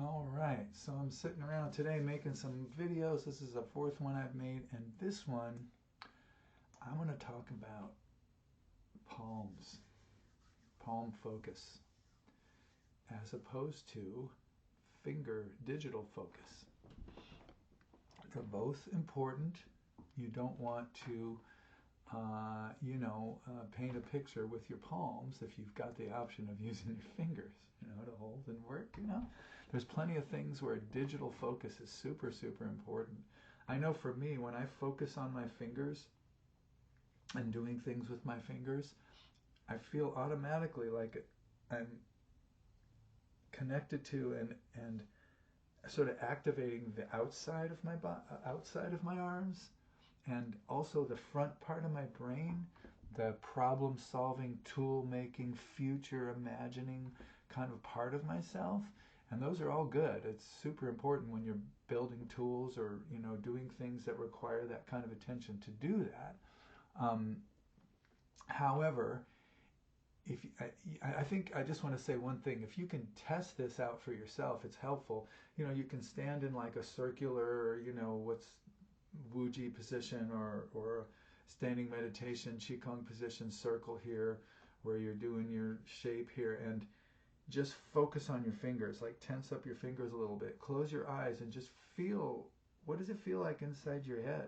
All right, so I'm sitting around today making some videos. This is the fourth one I've made, and this one I want to talk about palms, palm focus, as opposed to finger digital focus. They're both important. You don't want to, paint a picture with your palms if you've got the option of using your fingers, to hold and work. There's plenty of things where digital focus is super, super important. I know for me, when I focus on my fingers and doing things with my fingers, I feel automatically like I'm connected to and sort of activating the outside of my arms, and also the front part of my brain, the problem solving, tool making, future imagining kind of part of myself. And those are all good. It's super important when you're building tools or doing things that require that kind of attention to do that. However, if I think I just want to say one thing. If you can test this out for yourself, it's helpful. You can stand in like a circular, what's Wuji position, or standing meditation, Qigong position, circle here, where you're doing your shape here, and just focus on your fingers, like tense up your fingers a little bit, close your eyes, and just feel, what does it feel like inside your head?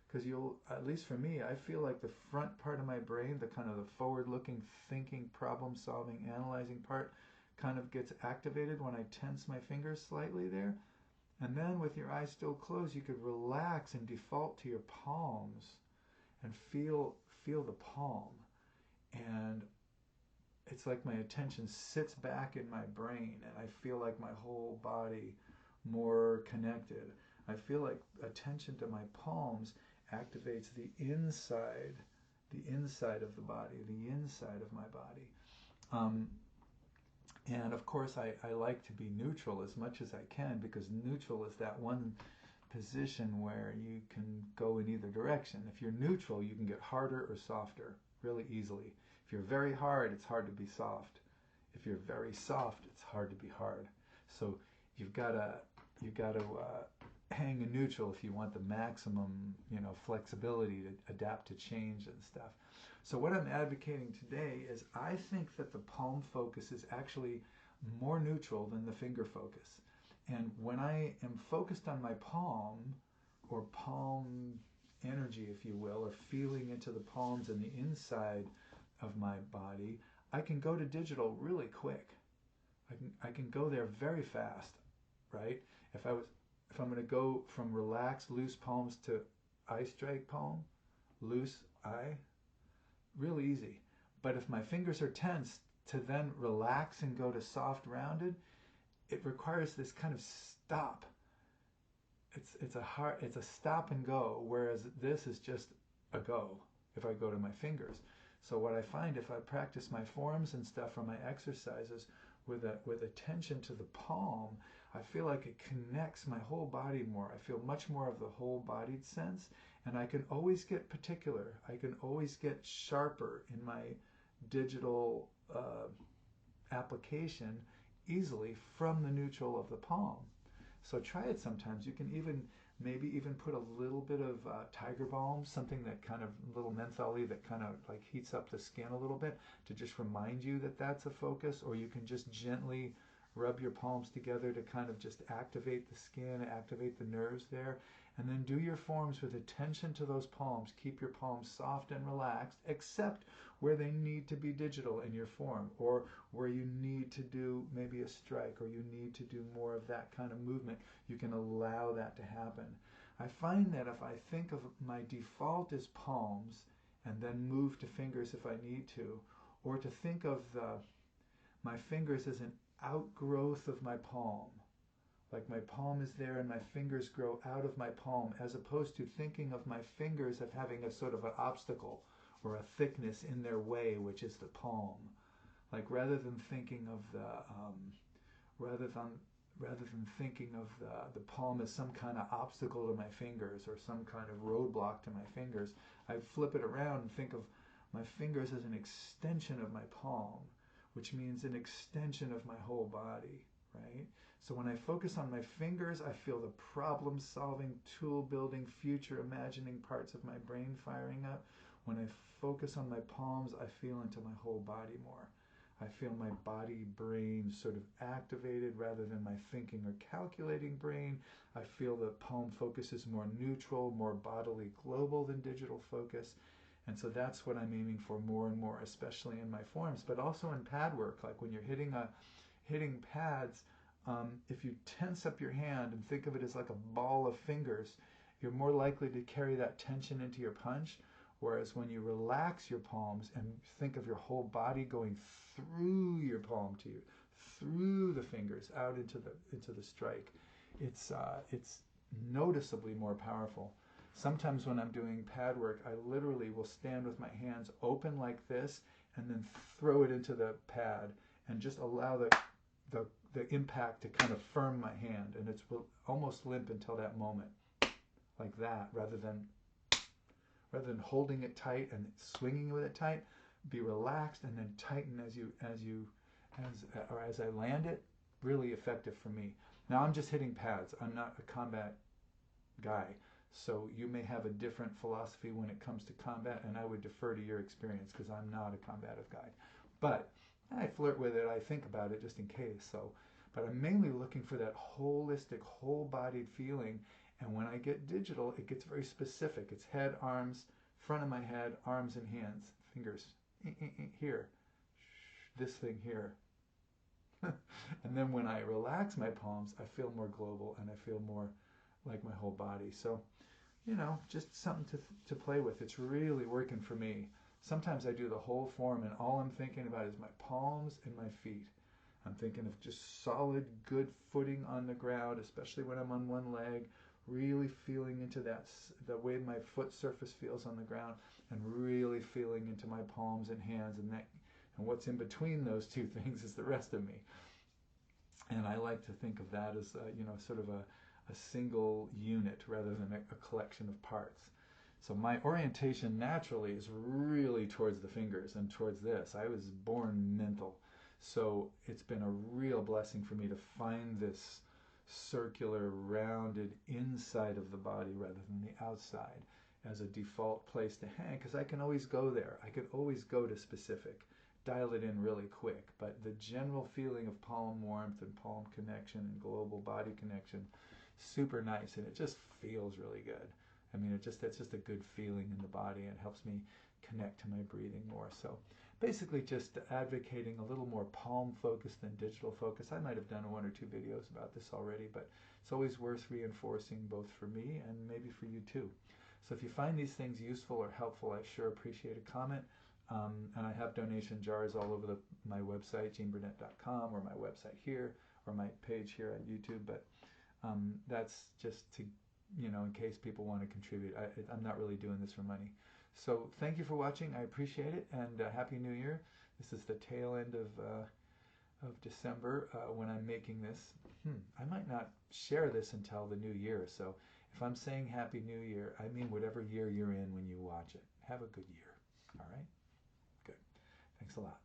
Because at least for me, I feel like the front part of my brain, the kind of the forward-looking, thinking, problem-solving, analyzing part, kind of gets activated when I tense my fingers slightly there. And then with your eyes still closed, you could relax and default to your palms and feel the palm. And it's like my attention sits back in my brain and I feel like my whole body more connected. I feel like attention to my palms activates the inside of the body, the inside of my body. And of course, I like to be neutral as much as I can, because neutral is that one position where you can go in either direction. If you're neutral, you can get harder or softer really easily. If you're very hard, it's hard to be soft. If you're very soft, it's hard to be hard. So you've got to hang in neutral if you want the maximum, flexibility to adapt to change and stuff. So what I'm advocating today is I think that the palm focus is actually more neutral than the finger focus. And when I am focused on my palm, or palm energy, if you will, or feeling into the palms and the inside of my body, I can go to digital really quick. I can go there very fast, right? If I'm going to go from relaxed, loose palms to eye strike palm, loose eye, real easy. But if my fingers are tense, to then relax and go to soft, rounded, it requires this kind of stop. It's a stop and go, whereas this is just a go if I go to my fingers. So what I find, if I practice my forms and stuff from my exercises with attention to the palm, I feel like it connects my whole body more. I feel much more of the whole bodied sense, and I can always get particular. I can always get sharper in my digital application easily from the neutral of the palm. So try it sometimes. You can maybe even put a little bit of tiger balm, something that kind of, little menthol-y that kind of like heats up the skin a little bit, to just remind you that that's a focus. Or you can just gently rub your palms together to kind of just activate the skin, activate the nerves there. And then do your forms with attention to those palms. Keep your palms soft and relaxed, except where they need to be digital in your form, or where you need to do maybe a strike, or you need to do more of that kind of movement. You can allow that to happen. I find that if I think of my default as palms and then move to fingers if I need to, or to think of my fingers as an outgrowth of my palm, like my palm is there and my fingers grow out of my palm, as opposed to thinking of my fingers as having a sort of an obstacle or a thickness in their way, which is the palm. Like rather than thinking of rather than thinking of the palm as some kind of obstacle to my fingers or some kind of roadblock to my fingers, I flip it around and think of my fingers as an extension of my palm, which means an extension of my whole body, right? So when I focus on my fingers, I feel the problem-solving, tool-building, future imagining parts of my brain firing up. When I focus on my palms, I feel into my whole body more. I feel my body brain sort of activated rather than my thinking or calculating brain. I feel the palm focus is more neutral, more bodily global than digital focus. And so that's what I'm aiming for more and more, especially in my forms, but also in pad work. Like when you're hitting pads, if you tense up your hand and think of it as like a ball of fingers, you're more likely to carry that tension into your punch. Whereas when you relax your palms and think of your whole body going through your palm to you, through the fingers out into the strike, it's noticeably more powerful. Sometimes when I'm doing pad work, I literally will stand with my hands open like this and then throw it into the pad and just allow the impact to kind of firm my hand, and it's almost limp until that moment, like that, rather than holding it tight and swinging with it tight. Be relaxed and then tighten as I land it. Really effective for me. Now I'm just hitting pads. I'm not a combat guy, so you may have a different philosophy when it comes to combat, and I would defer to your experience because I'm not a combative guy. But I flirt with it. I think about it just in case. But I'm mainly looking for that holistic, whole-bodied feeling. And when I get digital, it gets very specific. It's head, arms, front of my head, arms and hands, fingers. Here, this thing here. And then when I relax my palms, I feel more global and I feel more like my whole body. So, just something to play with. It's really working for me. Sometimes I do the whole form and all I'm thinking about is my palms and my feet. I'm thinking of just solid, good footing on the ground, especially when I'm on one leg, really feeling into the way my foot surface feels on the ground, and really feeling into my palms and hands and neck. And what's in between those two things is the rest of me. And I like to think of that as, sort of a single unit rather than a collection of parts. So my orientation naturally is really towards the fingers and towards this. I was born mental. So it's been a real blessing for me to find this circular, rounded inside of the body rather than the outside as a default place to hang, because I can always go there. I could always go to specific, dial it in really quick. But the general feeling of palm warmth and palm connection and global body connection, super nice, and it just feels really good. I mean, it's just a good feeling in the body. It helps me connect to my breathing more. So basically just advocating a little more palm focus than digital focus. I might have done one or two videos about this already, but it's always worth reinforcing, both for me and maybe for you too. So if you find these things useful or helpful, I sure appreciate a comment. And I have donation jars all over my website, geneburnett.com, or my website here, or my page here on YouTube. But that's just to, in case people want to contribute. I'm not really doing this for money. So thank you for watching. I appreciate it, and Happy New Year. This is the tail end of December when I'm making this. I might not share this until the new year. So if I'm saying Happy New Year, I mean whatever year you're in when you watch it. Have a good year. All right? Good. Thanks a lot.